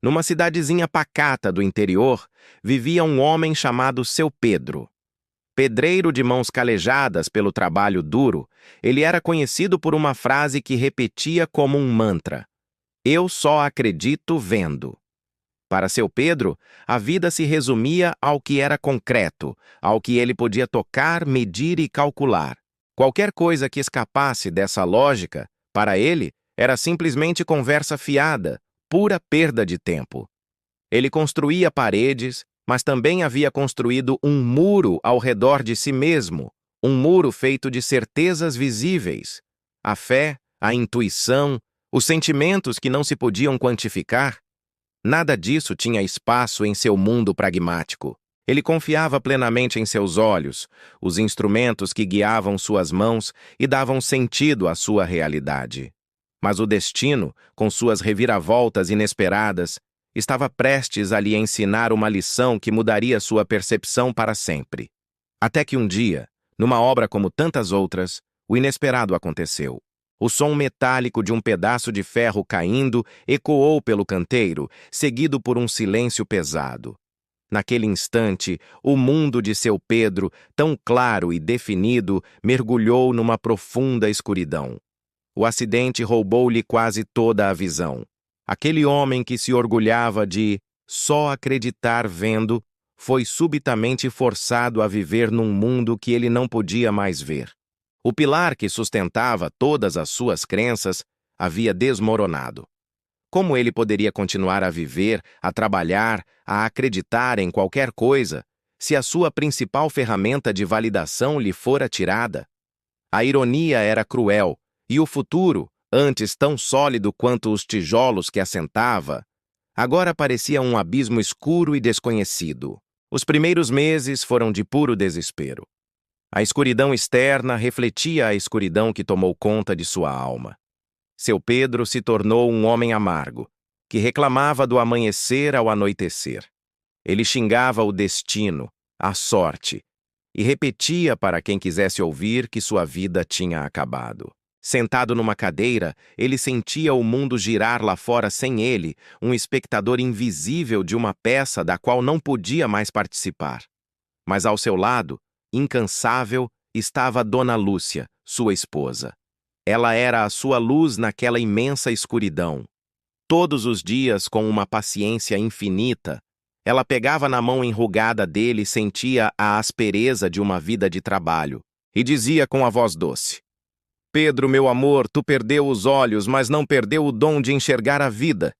Numa cidadezinha pacata do interior, vivia um homem chamado Seu Pedro. Pedreiro de mãos calejadas pelo trabalho duro, ele era conhecido por uma frase que repetia como um mantra: "Eu só acredito vendo." Para Seu Pedro, a vida se resumia ao que era concreto, ao que ele podia tocar, medir e calcular. Qualquer coisa que escapasse dessa lógica, para ele, era simplesmente conversa fiada, pura perda de tempo. Ele construía paredes, mas também havia construído um muro ao redor de si mesmo, um muro feito de certezas visíveis. A fé, a intuição, os sentimentos que não se podiam quantificar. Nada disso tinha espaço em seu mundo pragmático. Ele confiava plenamente em seus olhos, os instrumentos que guiavam suas mãos e davam sentido à sua realidade. Mas o destino, com suas reviravoltas inesperadas, estava prestes a lhe ensinar uma lição que mudaria sua percepção para sempre. Até que um dia, numa obra como tantas outras, o inesperado aconteceu. O som metálico de um pedaço de ferro caindo ecoou pelo canteiro, seguido por um silêncio pesado. Naquele instante, o mundo de Seu Pedro, tão claro e definido, mergulhou numa profunda escuridão. O acidente roubou-lhe quase toda a visão. Aquele homem que se orgulhava de só acreditar vendo, foi subitamente forçado a viver num mundo que ele não podia mais ver. O pilar que sustentava todas as suas crenças havia desmoronado. Como ele poderia continuar a viver, a trabalhar, a acreditar em qualquer coisa, se a sua principal ferramenta de validação lhe fora tirada? A ironia era cruel, e o futuro, antes tão sólido quanto os tijolos que assentava, agora parecia um abismo escuro e desconhecido. Os primeiros meses foram de puro desespero. A escuridão externa refletia a escuridão que tomou conta de sua alma. Seu Pedro se tornou um homem amargo, que reclamava do amanhecer ao anoitecer. Ele xingava o destino, a sorte, e repetia para quem quisesse ouvir que sua vida tinha acabado. Sentado numa cadeira, ele sentia o mundo girar lá fora sem ele, um espectador invisível de uma peça da qual não podia mais participar. Mas ao seu lado, incansável, estava Dona Lúcia, sua esposa. Ela era a sua luz naquela imensa escuridão. Todos os dias, com uma paciência infinita, ela pegava na mão enrugada dele e sentia a aspereza de uma vida de trabalho, e dizia com a voz doce: "Pedro, meu amor, tu perdeu os olhos, mas não perdeu o dom de enxergar a vida."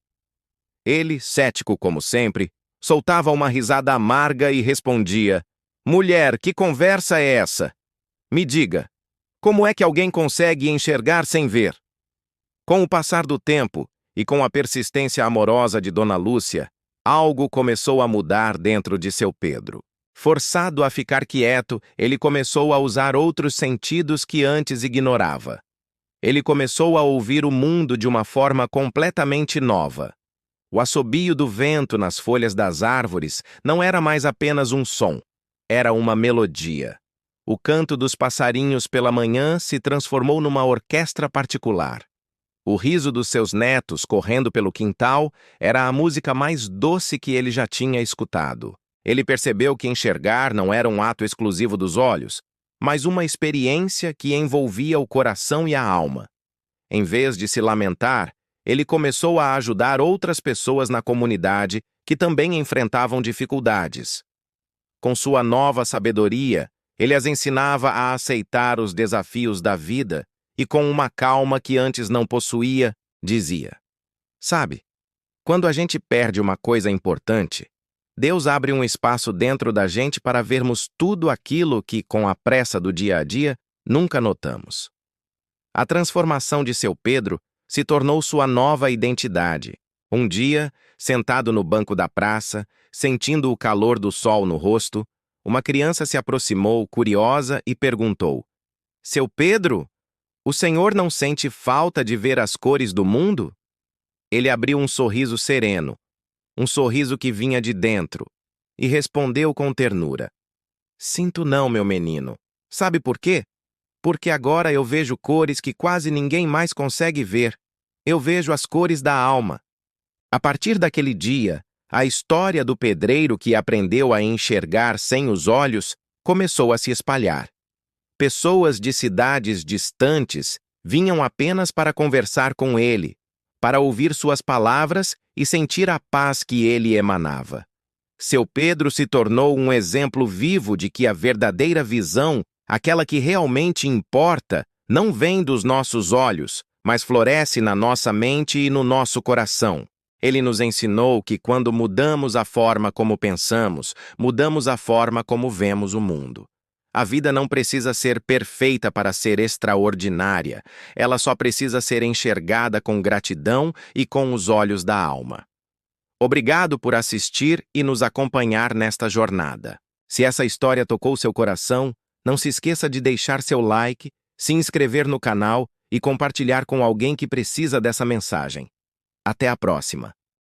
Ele, cético como sempre, soltava uma risada amarga e respondia: "Mulher, que conversa é essa? Me diga, como é que alguém consegue enxergar sem ver?" Com o passar do tempo, e com a persistência amorosa de Dona Lúcia, algo começou a mudar dentro de Seu Pedro. Forçado a ficar quieto, ele começou a usar outros sentidos que antes ignorava. Ele começou a ouvir o mundo de uma forma completamente nova. O assobio do vento nas folhas das árvores não era mais apenas um som, era uma melodia. O canto dos passarinhos pela manhã se transformou numa orquestra particular. O riso dos seus netos correndo pelo quintal era a música mais doce que ele já tinha escutado. Ele percebeu que enxergar não era um ato exclusivo dos olhos, mas uma experiência que envolvia o coração e a alma. Em vez de se lamentar, ele começou a ajudar outras pessoas na comunidade que também enfrentavam dificuldades. Com sua nova sabedoria, ele as ensinava a aceitar os desafios da vida e, com uma calma que antes não possuía, dizia: "Sabe, quando a gente perde uma coisa importante, Deus abre um espaço dentro da gente para vermos tudo aquilo que, com a pressa do dia a dia, nunca notamos." A transformação de Seu Pedro se tornou sua nova identidade. Um dia, sentado no banco da praça, sentindo o calor do sol no rosto, uma criança se aproximou, curiosa, e perguntou: "Seu Pedro, o senhor não sente falta de ver as cores do mundo?" Ele abriu um sorriso sereno, um sorriso que vinha de dentro, e respondeu com ternura: "Sinto não, meu menino. Sabe por quê? Porque agora eu vejo cores que quase ninguém mais consegue ver. Eu vejo as cores da alma." A partir daquele dia, a história do pedreiro que aprendeu a enxergar sem os olhos começou a se espalhar. Pessoas de cidades distantes vinham apenas para conversar com ele, para ouvir suas palavras e sentir a paz que ele emanava. Seu Pedro se tornou um exemplo vivo de que a verdadeira visão, aquela que realmente importa, não vem dos nossos olhos, mas floresce na nossa mente e no nosso coração. Ele nos ensinou que quando mudamos a forma como pensamos, mudamos a forma como vemos o mundo. A vida não precisa ser perfeita para ser extraordinária, ela só precisa ser enxergada com gratidão e com os olhos da alma. Obrigado por assistir e nos acompanhar nesta jornada. Se essa história tocou seu coração, não se esqueça de deixar seu like, se inscrever no canal e compartilhar com alguém que precisa dessa mensagem. Até a próxima!